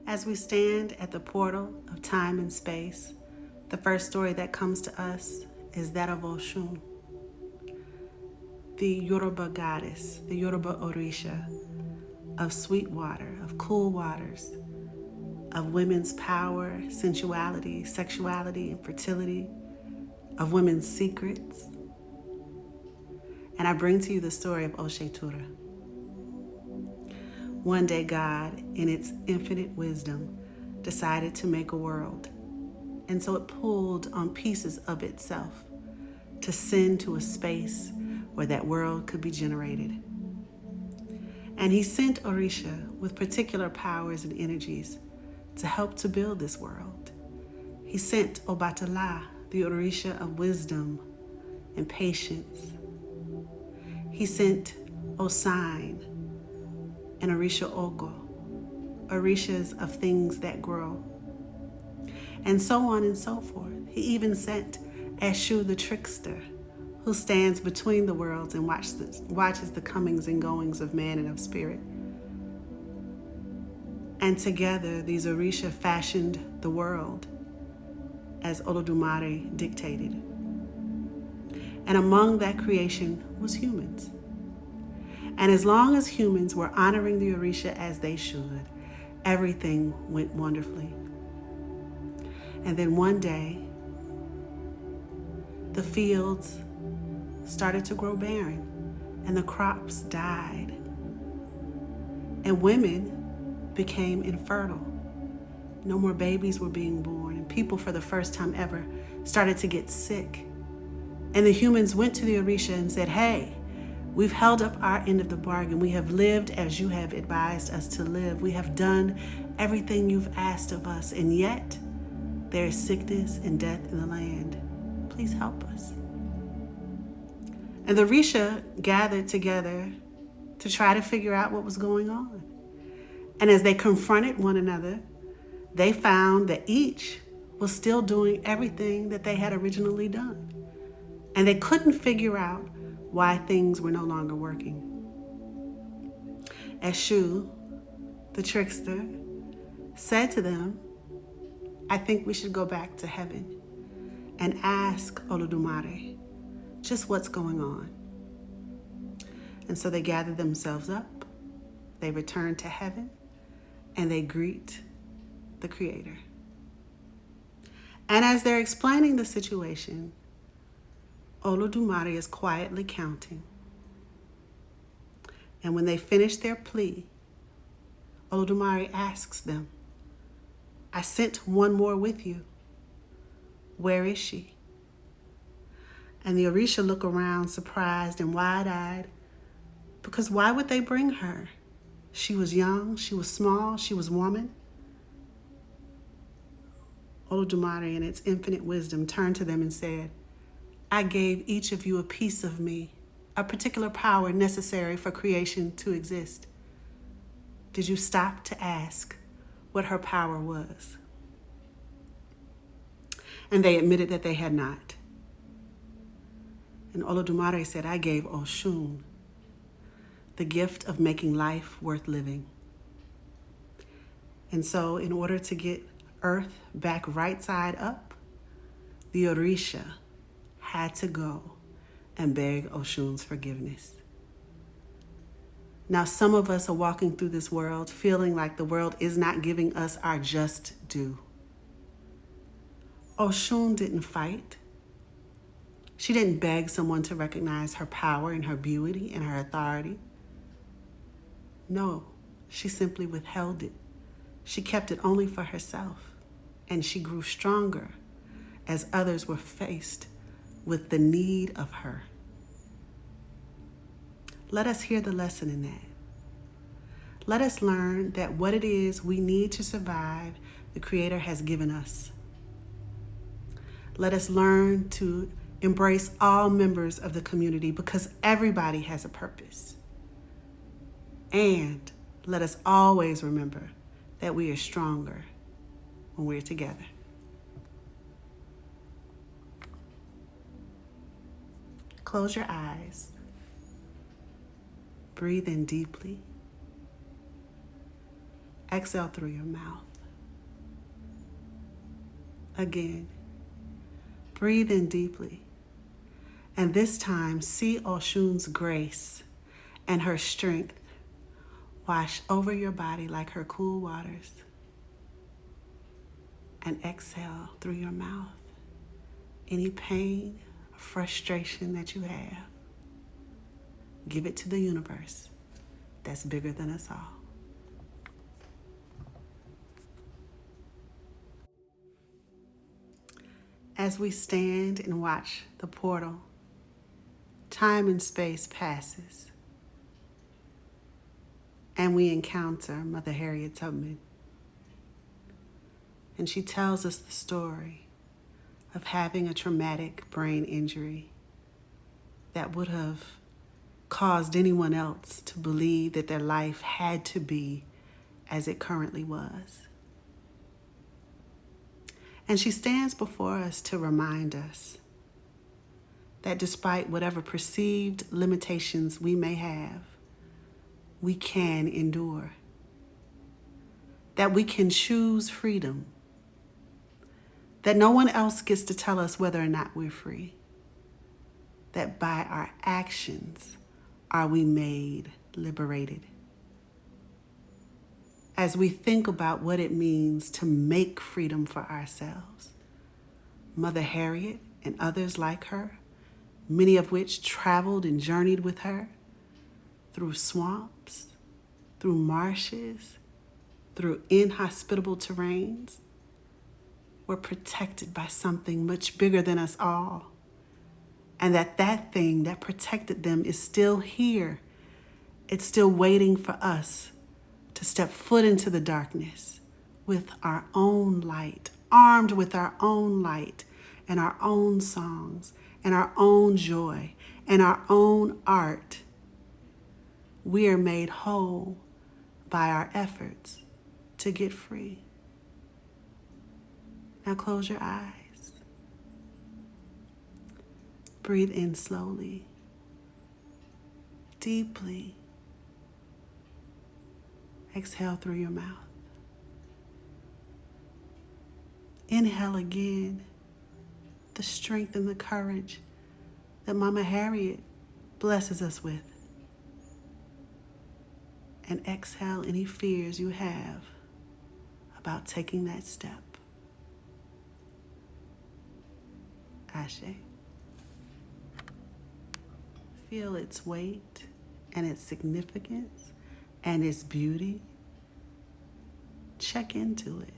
As we stand at the portal of time and space, the first story that comes to us is that of Oshun, the Yoruba goddess, the Yoruba Orisha, of sweet water, of cool waters, of women's power, sensuality, sexuality, and fertility, of women's secrets. And I bring to you the story of Oshetura. One day, God, in its infinite wisdom, decided to make a world. And so it pulled on pieces of itself to send to a space where that world could be generated. And he sent Orisha with particular powers and energies to help to build this world. He sent Obatala, the Orisha of wisdom and patience. He sent Osign and Orisha Ogo, Orishas of things that grow, and so on and so forth. He even sent Eshu the trickster, who stands between the worlds and watches the comings and goings of man and of spirit. And together, these Orisha fashioned the world as Olodumare dictated. And among that creation was humans. And as long as humans were honoring the Orisha as they should, everything went wonderfully. And then one day, the fields started to grow barren and the crops died. And women became infertile. No more babies were being born, and people for the first time ever started to get sick. And the humans went to the Orisha and said, "Hey, we've held up our end of the bargain. We have lived as you have advised us to live. We have done everything you've asked of us, and yet there is sickness and death in the land. Please help us." And the Orisha gathered together to try to figure out what was going on. And as they confronted one another, they found that each was still doing everything that they had originally done. And they couldn't figure out why things were no longer working. Eshu, the trickster, said to them, "I think we should go back to heaven and ask Olodumare just what's going on." And so they gathered themselves up, they returned to heaven, and they greet the Creator. And as they're explaining the situation, Olodumare is quietly counting. And when they finish their plea, Olodumare asks them, "I sent one more with you. Where is she?" And the Orisha look around surprised and wide-eyed, because why would they bring her? She was young, she was small, she was woman. Olodumare, in its infinite wisdom, turned to them and said, "I gave each of you a piece of me, a particular power necessary for creation to exist. Did you stop to ask what her power was?" And they admitted that they had not. And Olodumare said, "I gave Oshun the gift of making life worth living." And so in order to get Earth back right side up, the Orisha had to go and beg Oshun's forgiveness. Now, some of us are walking through this world feeling like the world is not giving us our just due. Oshun didn't fight. She didn't beg someone to recognize her power and her beauty and her authority. No, she simply withheld it. She kept it only for herself, and she grew stronger as others were faced with the need of her. Let us hear the lesson in that. Let us learn that what it is we need to survive, the Creator has given us. Let us learn to embrace all members of the community because everybody has a purpose. And let us always remember that we are stronger when we're together. Close your eyes. Breathe in deeply. Exhale through your mouth. Again, breathe in deeply. And this time, see Oshun's grace and her strength wash over your body like her cool waters. And exhale through your mouth any pain or frustration that you have. Give it to the universe that's bigger than us all. As we stand and watch the portal, time and space passes, and we encounter Mother Harriet Tubman. And she tells us the story of having a traumatic brain injury that would have caused anyone else to believe that their life had to be as it currently was. And she stands before us to remind us that despite whatever perceived limitations we may have, we can endure. That we can choose freedom. That no one else gets to tell us whether or not we're free. That by our actions are we made liberated. As we think about what it means to make freedom for ourselves, Mother Harriet and others like her, many of which traveled and journeyed with her through swamps, through marshes, through inhospitable terrains, were protected by something much bigger than us all. And that thing that protected them is still here. It's still waiting for us to step foot into the darkness with our own light, armed with our own light and our own songs and our own joy and our own art. We are made whole by our efforts to get free. Now close your eyes. Breathe in slowly, deeply. Exhale through your mouth. Inhale again, the strength and the courage that Mama Harriet blesses us with. And exhale any fears you have about taking that step. Ashe. Feel its weight and its significance and its beauty. Check into it.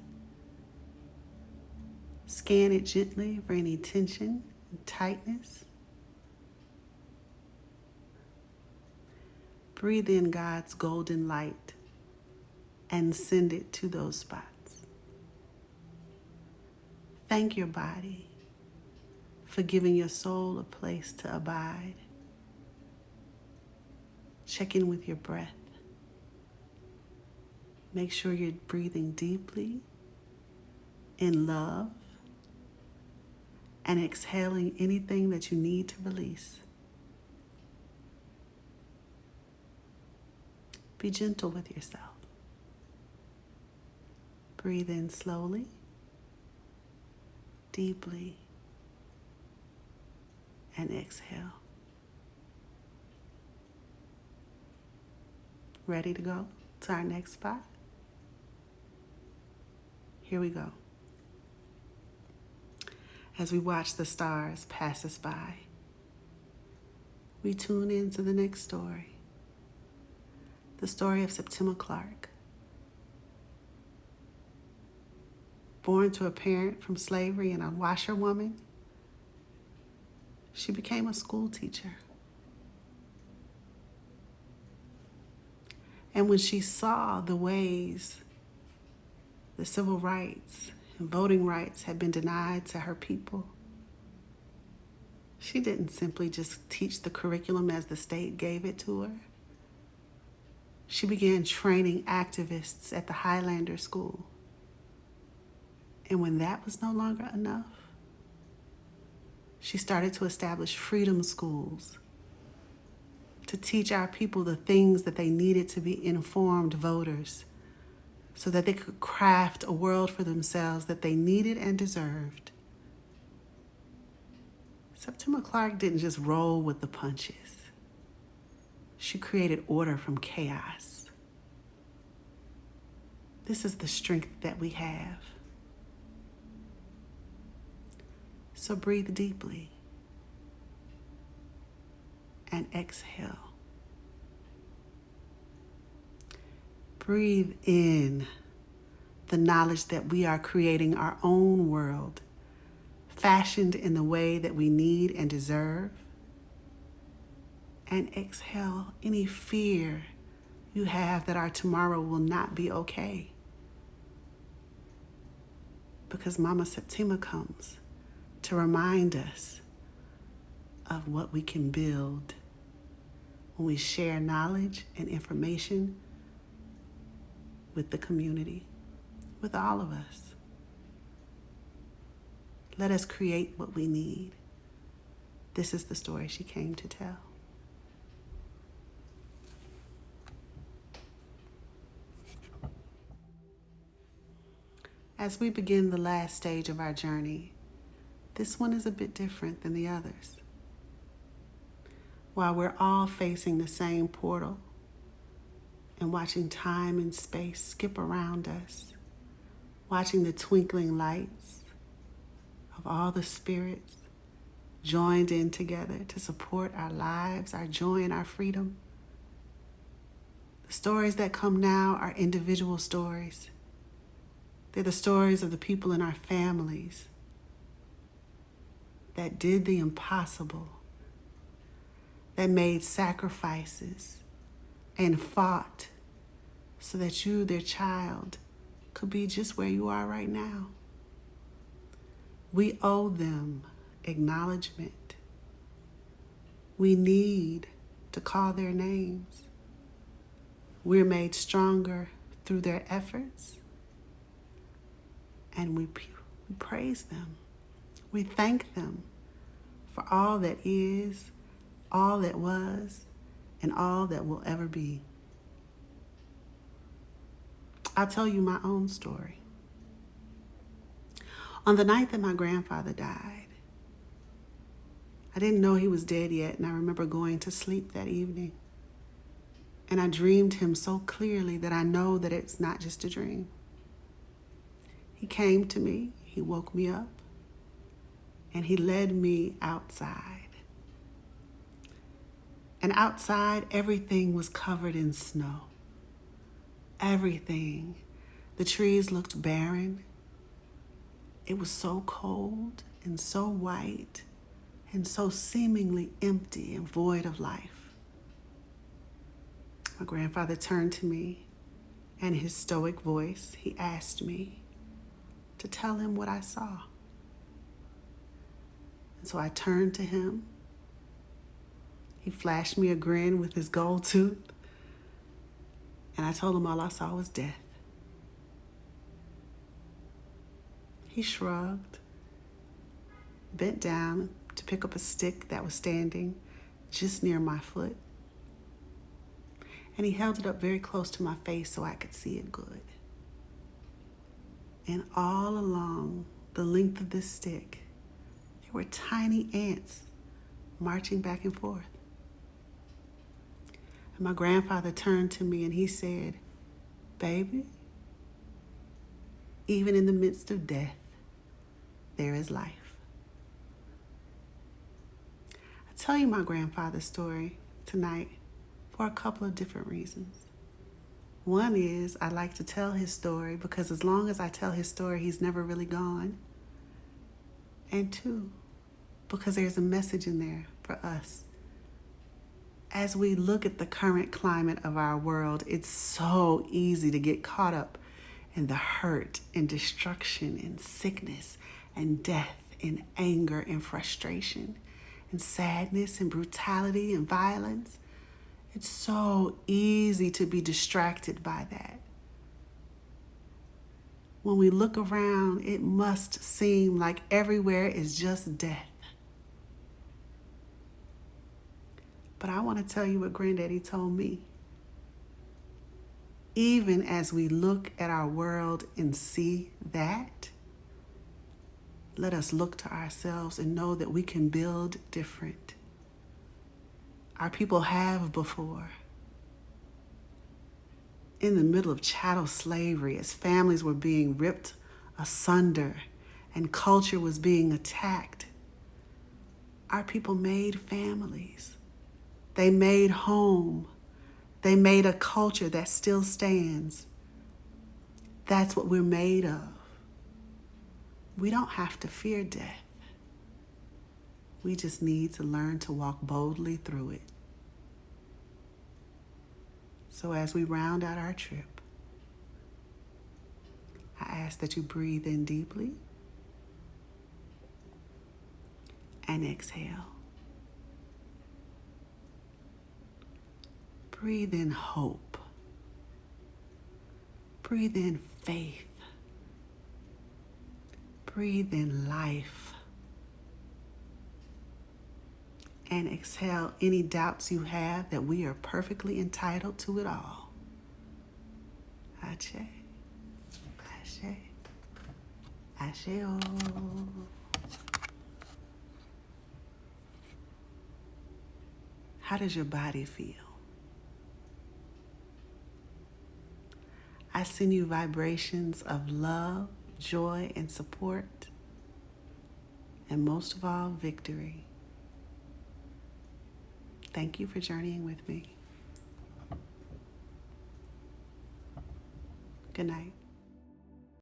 Scan it gently for any tension and tightness. Breathe in God's golden light and send it to those spots. Thank your body for giving your soul a place to abide. Check in with your breath. Make sure you're breathing deeply in love and exhaling anything that you need to release. Be gentle with yourself. Breathe in slowly, deeply, and exhale. Ready to go to our next spot? Here we go. As we watch the stars pass us by, we tune into the next story. The story of Septima Clark. Born to a parent from slavery and a washerwoman, she became a school teacher. And when she saw the ways the civil rights and voting rights had been denied to her people, she didn't simply just teach the curriculum as the state gave it to her. She began training activists at the Highlander School. And when that was no longer enough, she started to establish freedom schools to teach our people the things that they needed to be informed voters so that they could craft a world for themselves that they needed and deserved. Septima Clark didn't just roll with the punches. She created order from chaos. This is the strength that we have. So breathe deeply and exhale. Breathe in the knowledge that we are creating our own world, fashioned in the way that we need and deserve. And exhale any fear you have that our tomorrow will not be okay. Because Mama Septima comes to remind us of what we can build when we share knowledge and information with the community, with all of us. Let us create what we need. This is the story she came to tell. As we begin the last stage of our journey, this one is a bit different than the others. While we're all facing the same portal and watching time and space skip around us, watching the twinkling lights of all the spirits joined in together to support our lives, our joy, and our freedom. The stories that come now are individual stories. They're the stories of the people in our families that did the impossible, that made sacrifices and fought so that you, their child, could be just where you are right now. We owe them acknowledgement. We need to call their names. We're made stronger through their efforts, and we praise them. We thank them for all that is, all that was, and all that will ever be. I'll tell you my own story. On the night that my grandfather died, I didn't know he was dead yet, and I remember going to sleep that evening. And I dreamed him so clearly that I know that it's not just a dream. He came to me, he woke me up, and he led me outside. And outside, everything was covered in snow. Everything. The trees looked barren. It was so cold and so white and so seemingly empty and void of life. My grandfather turned to me, and in his stoic voice, he asked me to tell him what I saw. And so I turned to him. He flashed me a grin with his gold tooth, and I told him all I saw was death. He shrugged, bent down to pick up a stick that was standing just near my foot, and he held it up very close to my face so I could see it good. And all along the length of this stick, there were tiny ants marching back and forth. And my grandfather turned to me and he said, "Baby, even in the midst of death, there is life." I tell you my grandfather's story tonight for a couple of different reasons. One is I like to tell his story because as long as I tell his story, he's never really gone. And two, because there's a message in there for us. As we look at the current climate of our world, it's so easy to get caught up in the hurt and destruction and sickness and death and anger and frustration and sadness and brutality and violence. It's so easy to be distracted by that. When we look around, it must seem like everywhere is just death. But I want to tell you what Granddaddy told me. even as we look at our world and see that, let us look to ourselves and know that we can build different. Our people have before. In the middle of chattel slavery, as families were being ripped asunder and culture was being attacked, our people made families. They made home. They made a culture that still stands. That's what we're made of. We don't have to fear death. We just need to learn to walk boldly through it. So as we round out our trip, I ask that you breathe in deeply and exhale. Breathe in hope. Breathe in faith. Breathe in life. And exhale any doubts you have that we are perfectly entitled to it all. Ashe. Ashe. Ashe-o. How does your body feel? I send you vibrations of love, joy, and support, and most of all, victory. Thank you for journeying with me. Good night.